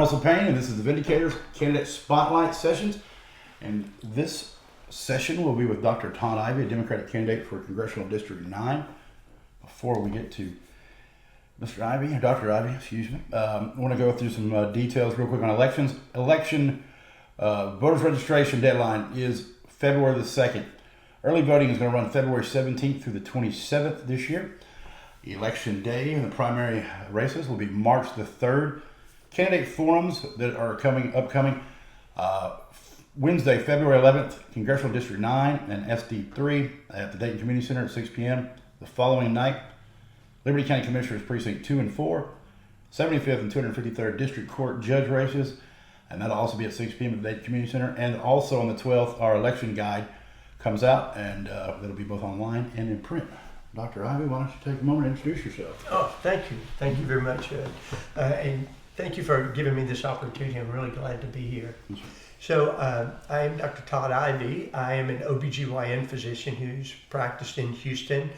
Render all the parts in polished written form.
Russell Payne, and this is the Vindicators Candidate Spotlight Sessions. And this session will be with Dr. Todd Ivey, a Democratic candidate for Congressional District 9. Before we get to Mr. Ivey, or Dr. Ivey, excuse me, I want to go through some details real quick on elections. Voters registration deadline is February the 2nd. Early voting is going to run February 17th through the 27th this year. Election day and the primary races will be March the 3rd. Candidate forums that are upcoming Wednesday, February 11th, Congressional District 9 and SD3 at the Dayton Community Center at 6 p.m. The following night, Liberty County Commissioners Precinct 2 and 4, 75th and 253rd District Court Judge races, and that'll also be at 6 p.m. at the Dayton Community Center. And also on the 12th, our election guide comes out, and that'll be both online and in print. Dr. Ivey, why don't you take a moment and introduce yourself? Oh, thank you. Thank you very much. And thank you for giving me this opportunity. I'm really glad to be here. So I am Dr. Todd Ivey. I am an OBGYN physician who's practiced in Houston.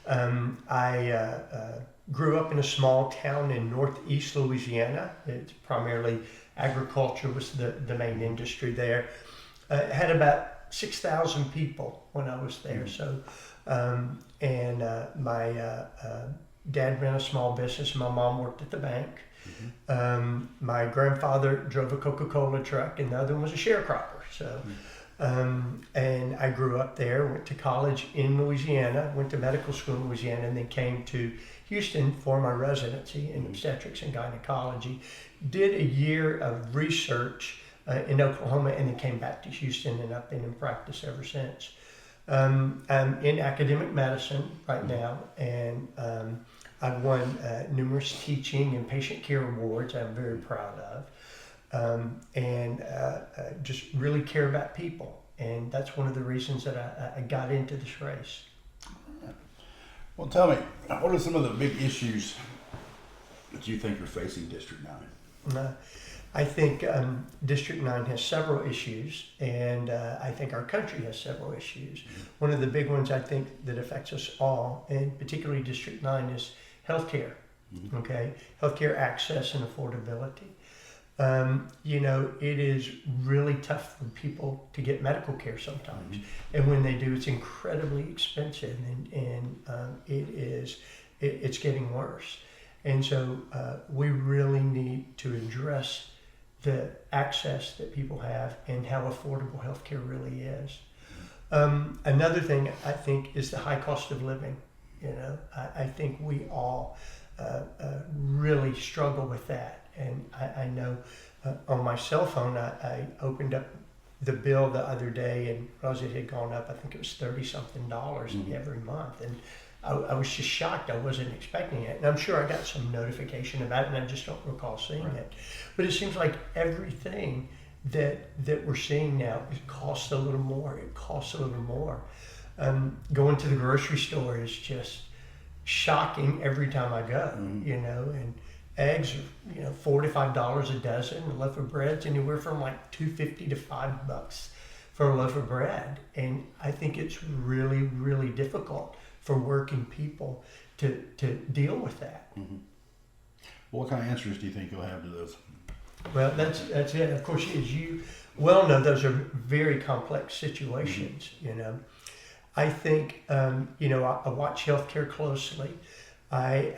I grew up in a small town in northeast Louisiana. It's primarily agriculture was the main industry there. Had about 6,000 people when I was there. So, my dad ran a small business. My mom worked at the bank. My grandfather drove a Coca-Cola truck, and the other one was a sharecropper. So, and I grew up there, went to college in Louisiana, went to medical school in Louisiana, and then came to Houston for my residency in obstetrics and gynecology. Did a year of research in Oklahoma, and then came back to Houston, and I've been in practice ever since. I'm in academic medicine right now, and I've won numerous teaching and patient care awards I'm very proud of, and just really care about people. And that's one of the reasons that I got into this race. Well, tell me, what are some of the big issues that you think are facing District 9? I think District 9 has several issues, and I think our country has several issues. One of the big ones I think that affects us all, and particularly District 9, is healthcare. Okay, healthcare access and affordability. It is really tough for people to get medical care sometimes, and when they do, it's incredibly expensive, and it's getting worse. And so we really need to address the access that people have and how affordable healthcare really is. Another thing I think is the high cost of living. I think we all really struggle with that. And I know on my cell phone, I opened up the bill the other day, and because it had gone up, I think it was $30-something every month. And I was just shocked. I wasn't expecting it. And I'm sure I got some notification about it, and I just don't recall seeing it. But it seems like everything that we're seeing now, it costs a little more. It costs a little more. Going to the grocery store is just shocking every time I go, and eggs are, $4 to $5 a dozen. A loaf of bread's anywhere from like $2.50 to $5 for a loaf of bread. And I think it's really, really difficult for working people to deal with that. What kind of answers do you think you'll have to those? Well, that's it. Of course, as you well know, those are very complex situations. I think I watch healthcare closely. I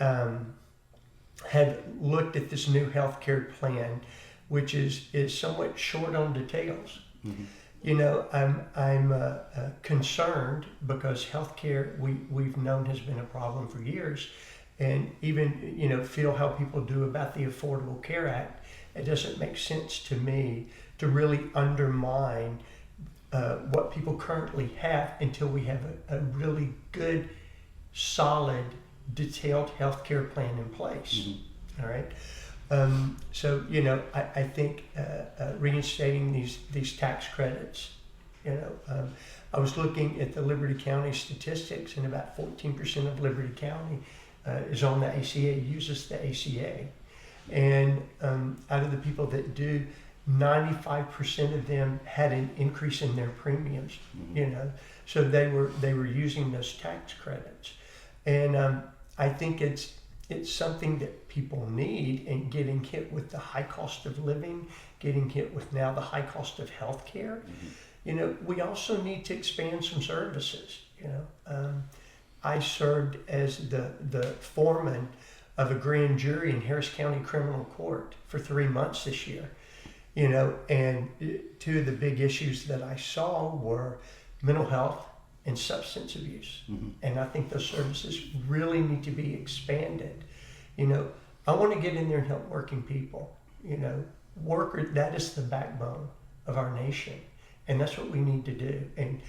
have looked at this new healthcare plan, which is somewhat short on details. I'm concerned because healthcare we've known has been a problem for years, and even feel how people do about the Affordable Care Act. It doesn't make sense to me to really undermine what people currently have until we have a really good, solid, detailed healthcare plan in place. All right. I think reinstating these tax credits. I was looking at the Liberty County statistics, and about 14% of Liberty County is on the ACA, uses the ACA, and out of the people that do, 95% of them had an increase in their premiums. So they were using those tax credits, and I think it's it's something that people need, and getting hit with the high cost of living, getting hit with now the high cost of health care. We also need to expand some services. I served as the foreman of a grand jury in Harris County Criminal Court for 3 months this year. And two of the big issues that I saw were mental health and substance abuse. And I think those services really need to be expanded. I want to get in there and help working people. That is the backbone of our nation. And that's what we need to do. And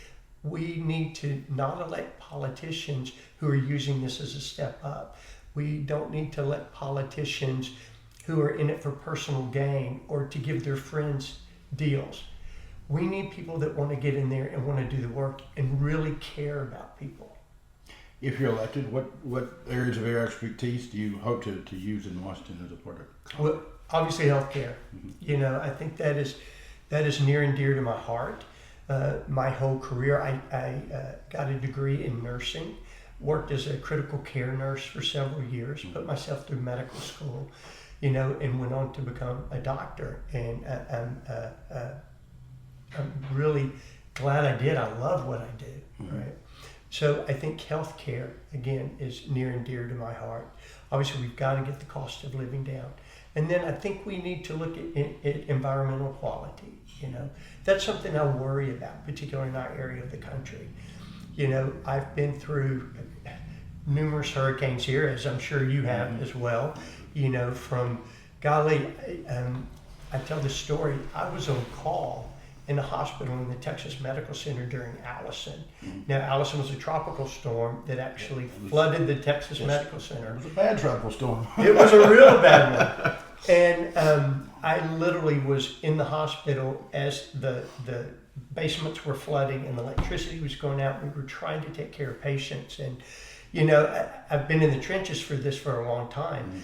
we need to not elect politicians who are using this as a step up. We don't need to elect politicians who are in it for personal gain or to give their friends deals. We need people that want to get in there and want to do the work and really care about people. If you're elected, what areas of your expertise do you hope to use in Washington as a part of? Well, obviously healthcare. I think that is near and dear to my heart. My whole career, I got a degree in nursing, worked as a critical care nurse for several years, put myself through medical school, and went on to become a doctor. And I'm really glad I did. I love what I do, right? So I think healthcare, again, is near and dear to my heart. Obviously, we've got to get the cost of living down. And then I think we need to look at environmental quality. That's something I worry about, particularly in our area of the country. I've been through numerous hurricanes here, as I'm sure you have as well. From golly, I tell this story. I was on call in the hospital in the Texas Medical Center during Allison. Now, Allison was a tropical storm that actually flooded the Texas Medical Center. It was a bad tropical storm. It was a real bad one. And I literally was in the hospital as the basements were flooding and the electricity was going out. We were trying to take care of patients. And, I've been in the trenches for this for a long time.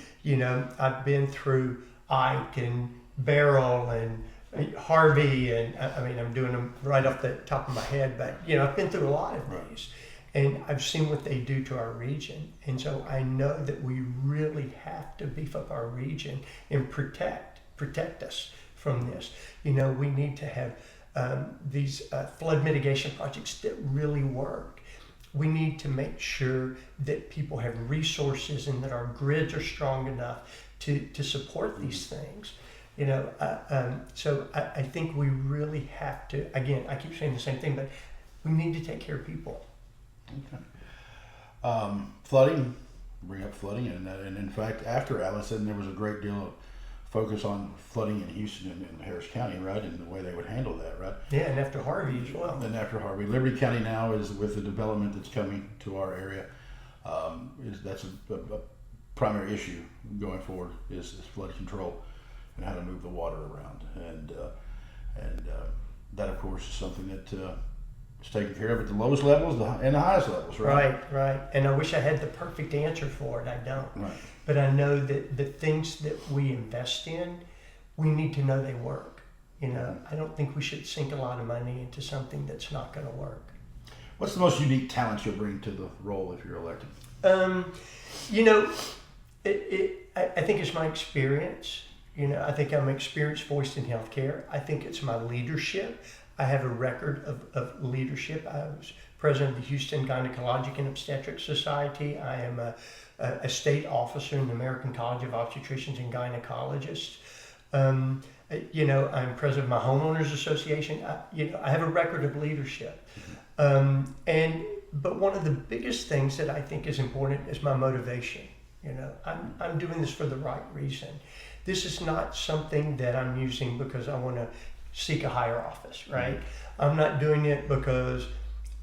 I've been through Ike and Beryl and Harvey, and I'm doing them right off the top of my head, but I've been through a lot of these, and I've seen what they do to our region, and so I know that we really have to beef up our region and protect us from this. We need to have these flood mitigation projects that really work. We need to make sure that people have resources and that our grids are strong enough to support these things. So I think we really have to, again, I keep saying the same thing, but we need to take care of people. Okay. Flooding, bring up flooding, and in fact, after Allison, there was a great deal of focus on flooding in Houston and Harris County, right, and the way they would handle that, right? Yeah, and after Harvey as well. And after Harvey. Liberty County now is, with the development that's coming to our area, that's a primary issue going forward is flood control and how to move the water around, and that of course is something that is taken care of at the lowest levels and the highest levels, right? Right. And I wish I had the perfect answer for it. I don't. Right. But I know that the things that we invest in, we need to know they work. I don't think we should sink a lot of money into something that's not going to work. What's the most unique talent you'll bring to the role if you're elected? I think it's my experience. I think I'm an experienced voice in healthcare. I think it's my leadership. I have a record of leadership. I was president of the Houston Gynecologic and Obstetric Society. I am a state officer in the American College of Obstetricians and Gynecologists. I'm president of my homeowners association. I have a record of leadership. But one of the biggest things that I think is important is my motivation. I'm doing this for the right reason. This is not something that I'm using because I want to seek a higher office, right? I'm not doing it because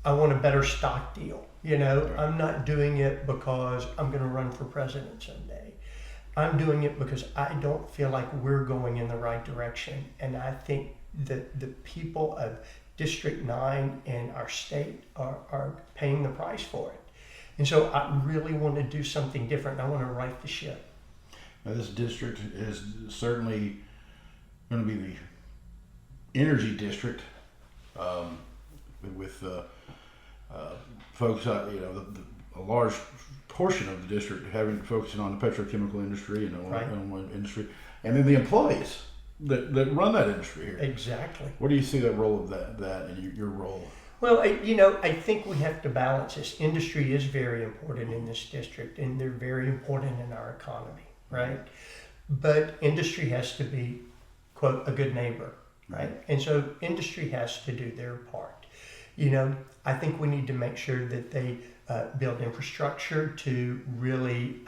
I want a better stock deal. I'm not doing it because I'm going to run for president someday. I'm doing it because I don't feel like we're going in the right direction. And I think that the people of District 9 and our state are paying the price for it. And so I really want to do something different. I want to right the ship. Now, this district is certainly going to be the energy district with folks, a large portion of the district having focusing on the petrochemical industry and Right. oil industry, and then the employees that run that industry here. Exactly. What do you see that role of that and your role? Well, I think we have to balance this. Industry is very important in this district, and they're very important in our economy, right? But industry has to be, quote, a good neighbor, right? And so industry has to do their part. I think we need to make sure that they build infrastructure to really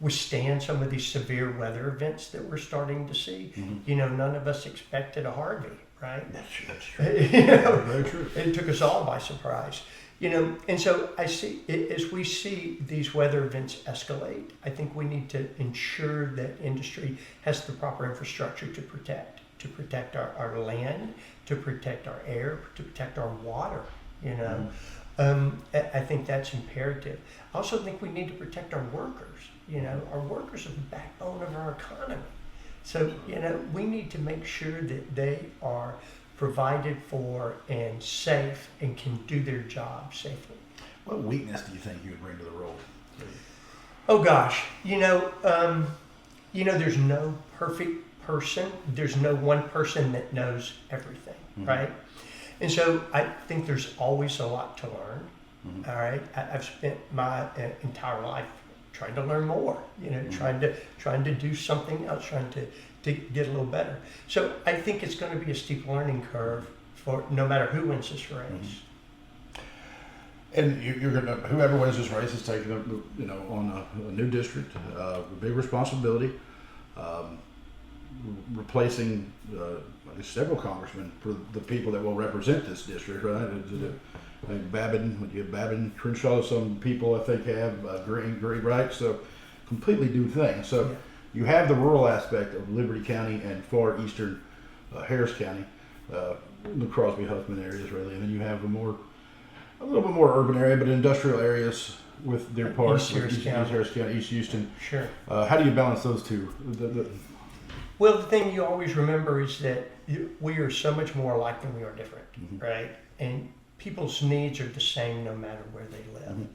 withstand some of these severe weather events that we're starting to see. None of us expected a Harvey, right? That's true. Very true. It took us all by surprise. And so I see, as we see these weather events escalate, I think we need to ensure that industry has the proper infrastructure to protect our land, to protect our air, to protect our water, I think that's imperative. I also think we need to protect our workers. Our workers are the backbone of our economy. So, we need to make sure that they are provided for and safe and can do their job safely. What weakness do you think you would bring to the role? Oh gosh, there's no perfect person. There's no one person that knows everything, right? And so I think there's always a lot to learn. All right, I've spent my entire life trying to learn more. Trying to do something else, trying to get a little better. So I think it's going to be a steep learning curve for no matter who wins this race. And you're gonna, whoever wins this race is taking on a new district, a big responsibility, replacing several congressmen for the people that will represent this district, right? I think Babin, Crenshaw, some people I think have Green, right? So completely new things. So you have the rural aspect of Liberty County and far eastern Harris County, the Crosby Huffman areas really, and then you have a little bit more urban area, but industrial areas with their parts, East Harris County, East Houston. Sure. How do you balance those two? Well, the thing you always remember is that we are so much more alike than we are different, right? And people's needs are the same no matter where they live,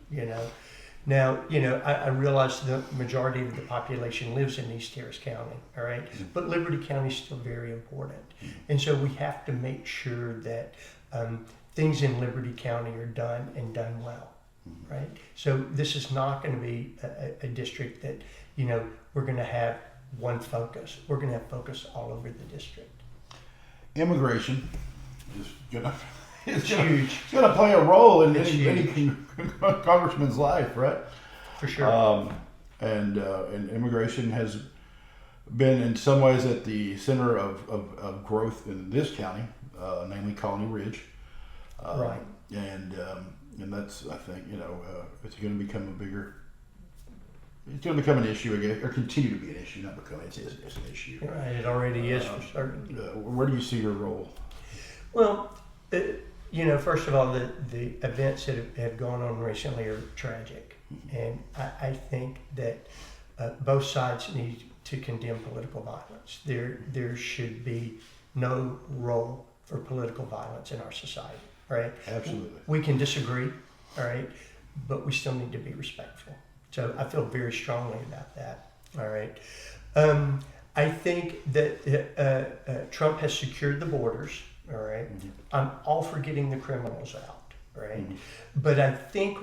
Now, I realize the majority of the population lives in East Harris County, all right? But Liberty County is still very important. And so we have to make sure that things in Liberty County are done well, right? So this is not going to be a district that, we're going to have one focus. We're going to have focus all over the district. Immigration is gonna huge. It's gonna play a role in It's any congressman's life, right? For sure. And immigration has been in some ways at the center of growth in this county, namely Colony Ridge. Right. And that's, I think, it's going to become it's going to become an issue again, or continue to be an issue, not become, it's an issue. Right, it already is for certain. Where do you see your role? Well, first of all, the events that have gone on recently are tragic. And I think that both sides need to condemn political violence. There should be no role for political violence in our society, right? Absolutely. We can disagree, all right, but we still need to be respectful. So I feel very strongly about that, all right. I think that Trump has secured the borders, all right. I'm all for getting the criminals out, right? But I think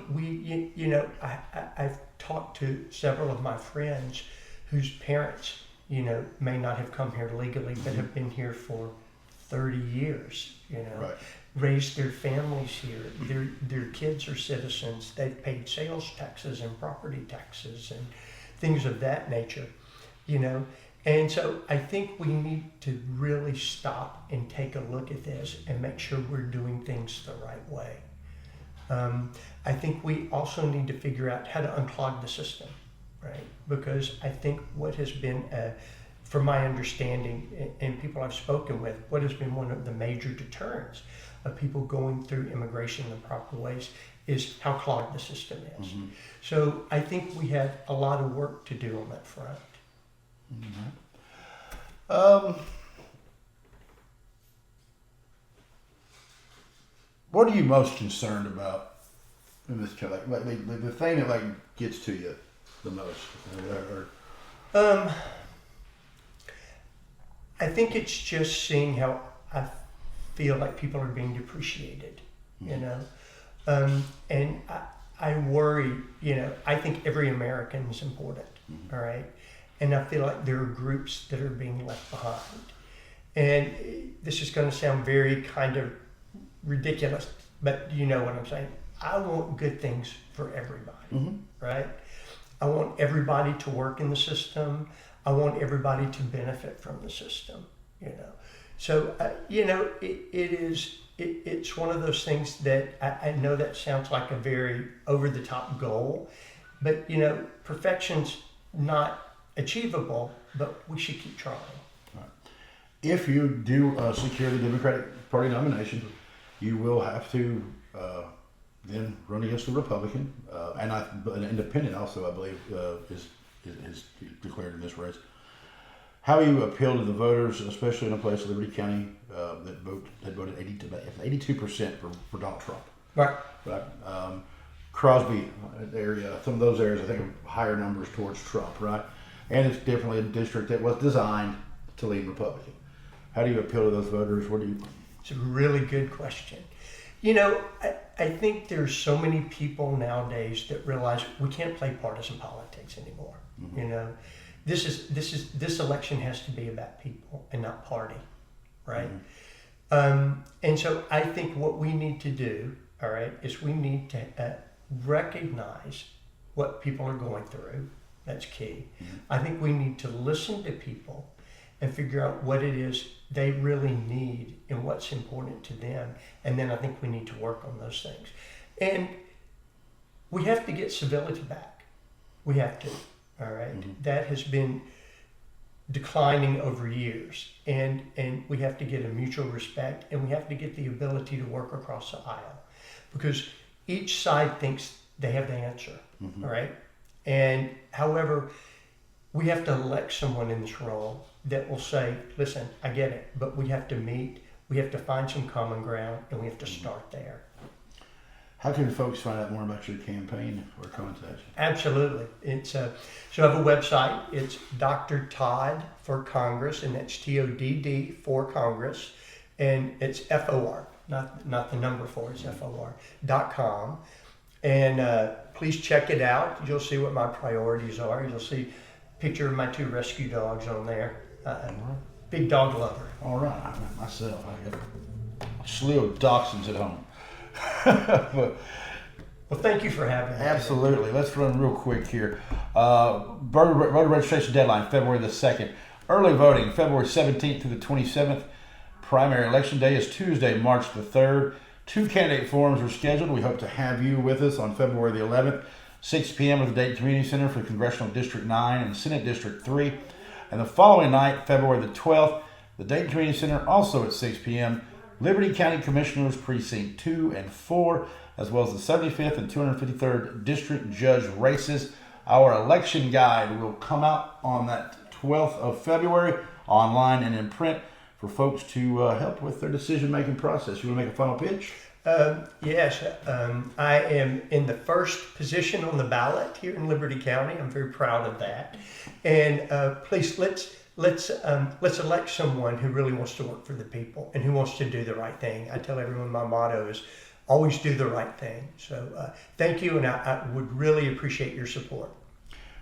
I've talked to several of my friends whose parents, may not have come here legally, but have been here for 30 years, Right. raised their families here. Their kids are citizens. They've paid sales taxes and property taxes and things of that nature, And so I think we need to really stop and take a look at this and make sure we're doing things the right way. I think we also need to figure out how to unclog the system, right? Because I think what has been, from my understanding and people I've spoken with, what has been one of the major deterrents of people going through immigration in the proper ways is how clogged the system is. So I think we have a lot of work to do on that front. What are you most concerned about in this kind of, like the thing that like gets to you the most? I think it's just seeing how I feel like people are being depreciated, you know, and I worry, you know, I think every American is important, all right, and I feel like there are groups that are being left behind, and this is going to sound very kind of ridiculous, but you know what I'm saying. I want good things for everybody, right? I want everybody to work in the system. I want everybody to benefit from the system, you know. So, you know, it's one of those things that I know that sounds like a very over-the-top goal, but, you know, perfection's not achievable, but we should keep trying. Right. If you do secure the Democratic Party nomination, you will have to then run against the Republican, and an independent also, I believe, is declared in this race. How you appeal to the voters, especially in a place like Liberty County that voted 82% for Donald Trump. Right. Right. Crosby area, some of those areas, I think, are higher numbers towards Trump. Right. And it's definitely a district that was designed to lean Republican. How do you appeal to those voters? What do you? It's a really good question. You know, I think there's so many people nowadays that realize we can't play partisan politics anymore. You know, this election has to be about people and not party, right? And so I think what we need to do, all right, is we need to recognize what people are going through. That's key. I think we need to listen to people and figure out what it is they really need and what's important to them. And then I think we need to work on those things. And we have to get civility back. We have to, all right? That has been declining over years. And we have to get a mutual respect, and we have to get the ability to work across the aisle. Because each side thinks they have the answer, all right? And however, we have to elect someone in this role that will say, listen, I get it, but we have to meet, we have to find some common ground, and we have to start there. How can folks find out more about your campaign or contact you? Absolutely. It's so I have a website. It's Dr. Todd for Congress, and that's TODD for Congress, and it's FOR, not the number 4, it's FOR.com. And please check it out. You'll see what my priorities are. You'll see a picture of my 2 rescue dogs on there. Big dog lover. All right. Myself, I got a slew of dachshunds at home. Well, thank you for having me. Absolutely. Let's run real quick here. Voter registration deadline, February the 2nd. Early voting, February 17th through the 27th. Primary election day is Tuesday, March the 3rd. 2 candidate forums are scheduled. We hope to have you with us on February the 11th, 6 p.m. at the Dayton Community Center for Congressional District 9 and Senate District 3. And the following night, February the 12th, the Dayton Community Center, also at 6 p.m., Liberty County Commissioners Precinct 2 and 4, as well as the 75th and 253rd District Judge races. Our election guide will come out on that 12th of February, online and in print, for folks to help with their decision-making process. You want to make a final pitch? Yes, I am in the first position on the ballot here in Liberty County. I'm very proud of that. And please, let's elect someone who really wants to work for the people and who wants to do the right thing. I tell everyone my motto is always do the right thing. So thank you, and I would really appreciate your support.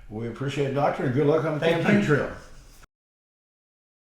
We appreciate it, Doctor, and good luck on the campaign trail.